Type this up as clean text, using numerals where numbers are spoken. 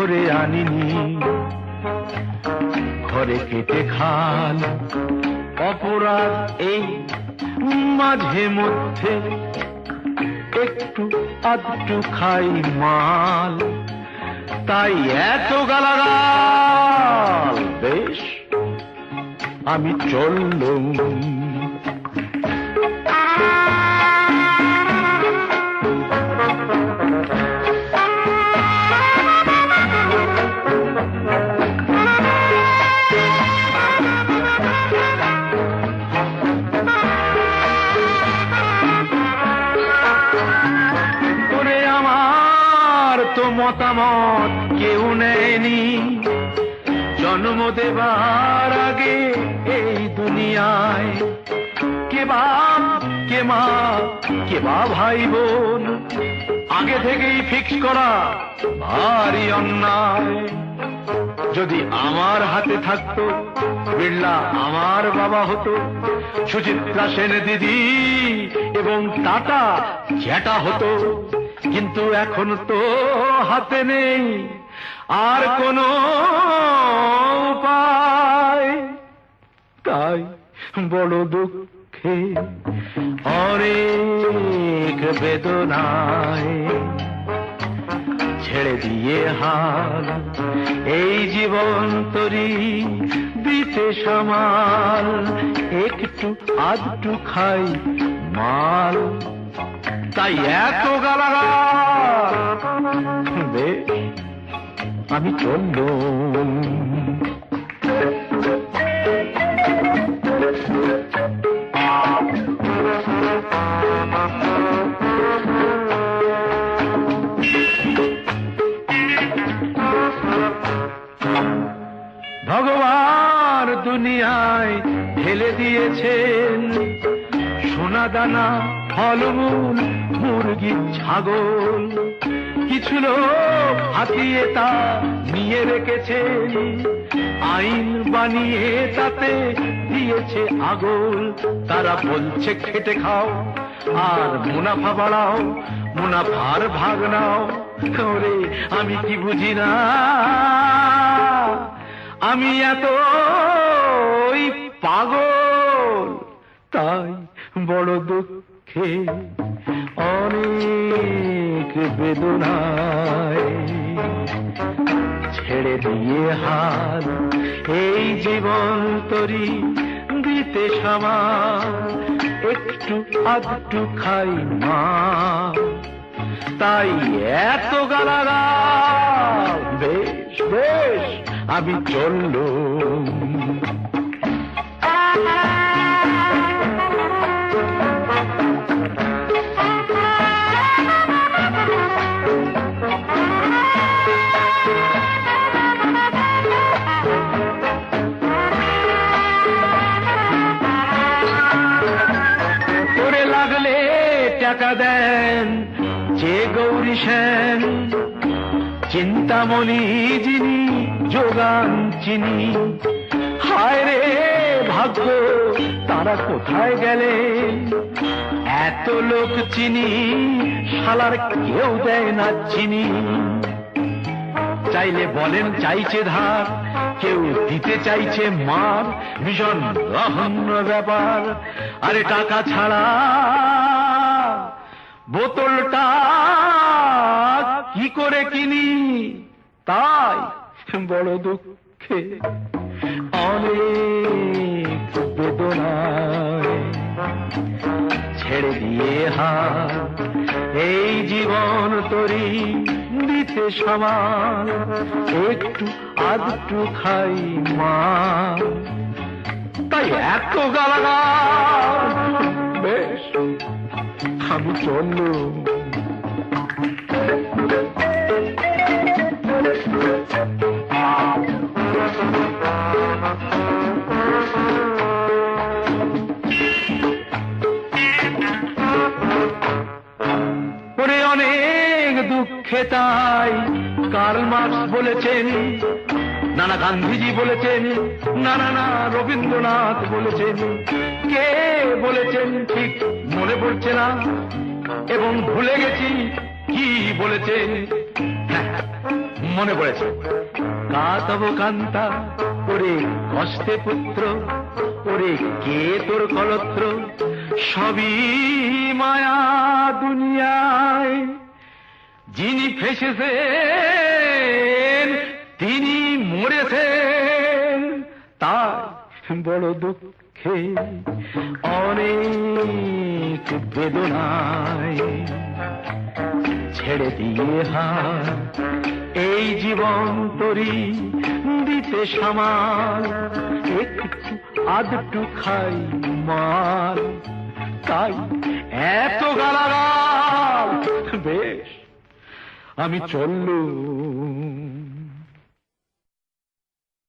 করে আনিনি, ঘরে কেটে খান অপরাধ এই, মাঝে মধ্যে একটু আধটু খাই মাল, তাই এত গালাগাল। বেশ আমি চললুম। মতামত কেউ নেয়নি, জন্ম দেবার আগে এই দুনিয়ায়। কে বাপ কে মা কে বা ভাই বোন, আগে থেকেই ফিক্স করা ভারী অন্যায়। যদি আমার হাতে থাকতো বিড়লা আমার বাবা হতো, সুচিত্রা সেন দিদি এবং টাটা জ্যাঠা হতো। কিন্তু এখন তো হাতে নেই আর কোনো উপায়, তাই বড় দুঃখে অনেক বেদনায় ছেড়ে দিয়ে হাল এই জীবন তরি দিতে সামাল, একটু আধটু খাই মাল, তাই এত গালাগাল। বেশ আমি চললুম। ভগবান দুনিয়ায় ঢেলে দিয়েছেন সোনা দানা ফলমূল মুরগি ছাগল, কিছু লোক হাতিয়ে তা নিয়ে রেখেছেন, আইন বানিয়ে তাতে দিয়েছে আগল। তারা বলছে খেটে খাও আর মুনাফা বাড়াও, মুনাফার ভাগ নাও। ওরে আমি কি বুঝি না, আমি এত পাগল, তাই বড় দুঃখে অনেক বেদনায় ছেড়ে দিয়ে হাল এই জীবন তরি দিতে সামাল, একটু আধটু খাই মা, তাই এত গালাগাল। বেশ বেশ আমি চললুম। করে লাগলে টাকা দেন যে গৌরী সেন, চিন্তামণি যিনি যোগান চিনি। হায় রে ভাগ্য তারা কোথায় গেলেন, এত লোক চিনি শালার কেউ দেয় না চিনি। চাইলে বলেন চাইছে ধার, কেউ দিতে চাইছে মার, ভীষণ রহন্য ব্যাপার। আরে টাকা ছাড়া বোতলটা কি করে কিনি, তাই বড় দুঃখে অনেক বেদনায় ছেড়ে দিয়ে হাত এই জীবন তরি দিতে সমান, একটু আধটু খাই মা, তাই এত গালাগাল। বেশ আমি চললুম। অনেক দুঃখে তাই কার্ল মার্কস বলেছেন, নানা গান্ধীজি বলেছেন, নানা রবীন্দ্রনাথ বলেছেন, কে বলেছেন ঠিক মনে পড়ছে না এবং ভুলে গেছি কি বলেছেন। মনে পড়েছে, কাতব কান্তা ওরে কষ্টে পুত্র, ওরে কে তোর কলত্র, সবই মায়া দুনিয়ায়। যিনি ফেসেছেন তিনি মরেছেন, তাই বড় দুঃখে অনেক বেদনায় ছেড়ে দিয়ে হাত এই জীবন তরি দিতে সামাল, একটু আধটু খাই মাল, তাই এত গালাগাল। বেশ আমি চললুম।